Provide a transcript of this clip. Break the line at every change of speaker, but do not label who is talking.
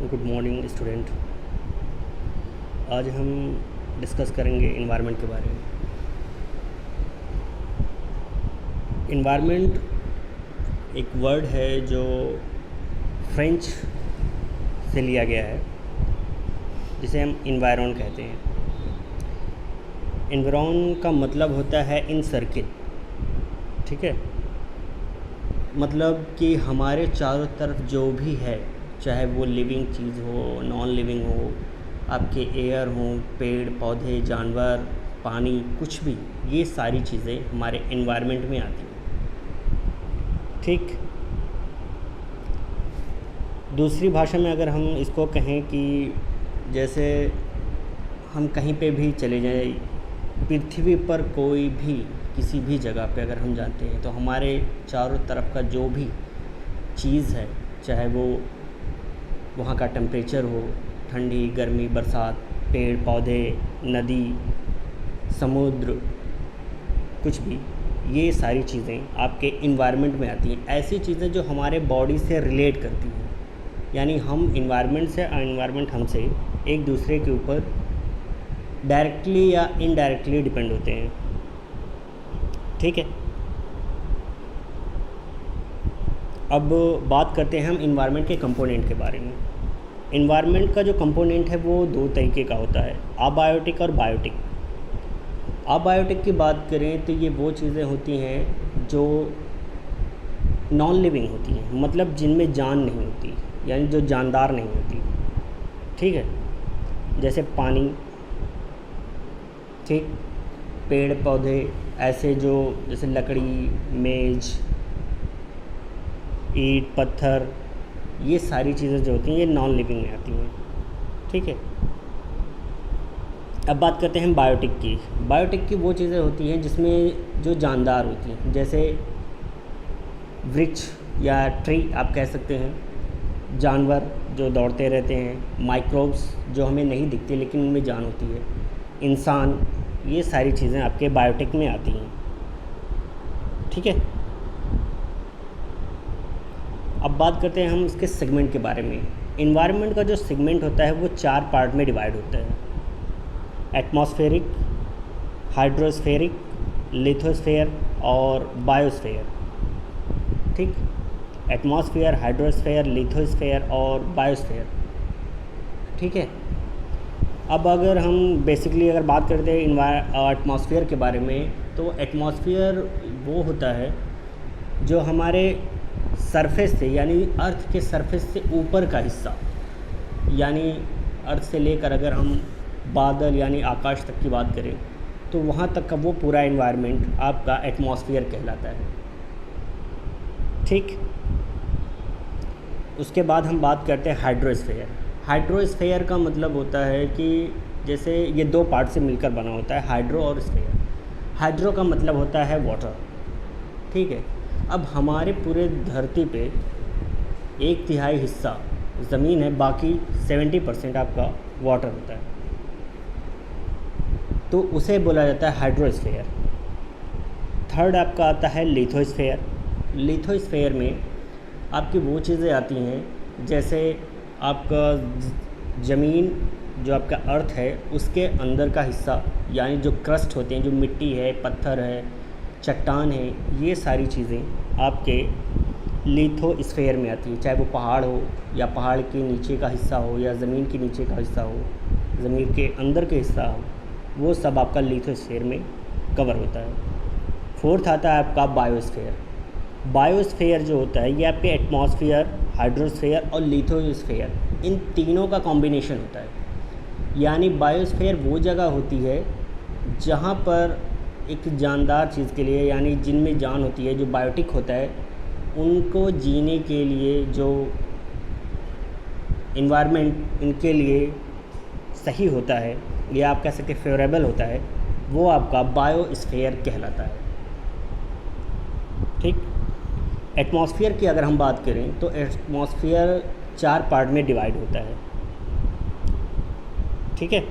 Good morning student. आज हम discuss करेंगे इन्वायरमेंट के बारे में। इन्वायरमेंट एक वर्ड है जो फ्रेंच से लिया गया है, जिसे हम इन्वायरन कहते हैं। इन्वायरन का मतलब होता है इन सर्किल, ठीक है। मतलब कि हमारे चारों तरफ जो भी है, चाहे वो लिविंग चीज़ हो, नॉन लिविंग हो, आपके एयर हो, पेड़ पौधे, जानवर, पानी, कुछ भी, ये सारी चीज़ें हमारे इन्वायरमेंट में आती हैं, ठीक। दूसरी भाषा में अगर हम इसको कहें कि जैसे हम कहीं पे भी चले जाएं, पृथ्वी पर कोई भी किसी भी जगह पे अगर हम जाते हैं तो हमारे चारों तरफ का जो भी चीज़ है, चाहे वो वहाँ का टेम्परेचर हो, ठंडी, गर्मी, बरसात, पेड़ पौधे, नदी, समुद्र, कुछ भी, ये सारी चीज़ें आपके इन्वायरमेंट में आती हैं। ऐसी चीज़ें जो हमारे बॉडी से रिलेट करती हैं, यानी हम इन्वायरमेंट से और इन्वायरमेंट हमसे एक दूसरे के ऊपर डायरेक्टली या इनडायरेक्टली डिपेंड होते हैं, ठीक है। अब बात करते हैं हम इन्वायरमेंट के कंपोनेंट के बारे में। इन्वायरमेंट का जो कंपोनेंट है वो दो तरीके का होता है, अबायोटिक और बायोटिक। अबायोटिक की बात करें तो ये वो चीज़ें होती हैं जो नॉन लिविंग होती हैं, मतलब जिनमें जान नहीं होती, यानी जो जानदार नहीं होती, ठीक है। जैसे पानी, ठीक, पेड़ पौधे, ऐसे जो जैसे लकड़ी, मेज, ईंट, पत्थर, ये सारी चीज़ें जो होती हैं ये नॉन लिविंग में आती हैं, ठीक है। अब बात करते हैं बायोटिक की। बायोटिक की वो चीज़ें होती हैं जिसमें जो जानदार होती हैं, जैसे वृक्ष या ट्री आप कह सकते हैं, जानवर जो दौड़ते रहते हैं, माइक्रोब्स जो हमें नहीं दिखते लेकिन उनमें जान होती है, इंसान, ये सारी चीज़ें आपके बायोटिक में आती हैं, ठीक है। अब बात करते हैं हम इसके सेगमेंट के बारे में। इन्वायरमेंट का जो सेगमेंट होता है वो 4 पार्ट में डिवाइड होता है, एटमॉस्फेरिक, हाइड्रोस्फेरिक, लिथोस्फेयर और बायोस्फेयर, ठीक। एटमॉस्फेयर, हाइड्रोस्फेयर, लिथोस्फेयर और बायोस्फेयर, ठीक है। अब अगर हम बेसिकली अगर बात करते हैं एटमॉस्फेयर के बारे में, तो एटमॉस्फेयर वो होता है जो हमारे सरफेस से, यानी अर्थ के सरफेस से ऊपर का हिस्सा, यानी अर्थ से लेकर अगर हम बादल यानी आकाश तक की बात करें तो वहाँ तक का वो पूरा एनवायरनमेंट आपका एटमॉस्फेयर कहलाता है, ठीक। उसके बाद हम बात करते हैं हाइड्रोस्फेयर। हाइड्रोस्फेयर का मतलब होता है कि जैसे ये 2 पार्ट से मिलकर बना होता है, हाइड्रो और स्फेयर। हाइड्रो का मतलब होता है वाटर, ठीक है। अब हमारे पूरे धरती पे 1/3 हिस्सा ज़मीन है, बाकी 70% आपका वाटर होता है, तो उसे बोला जाता है हाइड्रोस्फेयर। थर्ड आपका आता है लिथोस्फेयर। लिथोस्फेयर में आपकी वो चीज़ें आती हैं जैसे आपका ज़मीन, जो आपका अर्थ है उसके अंदर का हिस्सा, यानी जो क्रस्ट होते हैं, जो मिट्टी है, पत्थर है, चट्टान है, ये सारी चीज़ें आपके लिथोस्फेयर में आती हैं। चाहे वो पहाड़ हो या पहाड़ के नीचे का हिस्सा हो या ज़मीन के नीचे का हिस्सा हो, ज़मीन के अंदर के हिस्सा हो, वो सब आपका लिथोस्फेयर में कवर होता है। फोर्थ आता है आपका बायोस्फेयर। बायोस्फेयर जो होता है ये आपके एटमॉस्फेयर, हाइड्रोस्फेयर और लिथोस्फेयर, इन तीनों का कॉम्बिनेशन होता है। यानी बायोस्फेयर वो जगह होती है जहाँ पर एक जानदार चीज़ के लिए, यानी जिनमें जान होती है, जो बायोटिक होता है, उनको जीने के लिए जो इन्वायरमेंट इनके लिए सही होता है, या आप कह सकते हैं फेवरेबल होता है, वो आपका बायोस्फेयर कहलाता है, ठीक। एटमॉस्फेयर की अगर हम बात करें तो एटमॉस्फेयर 4 पार्ट में डिवाइड होता है, ठीक है।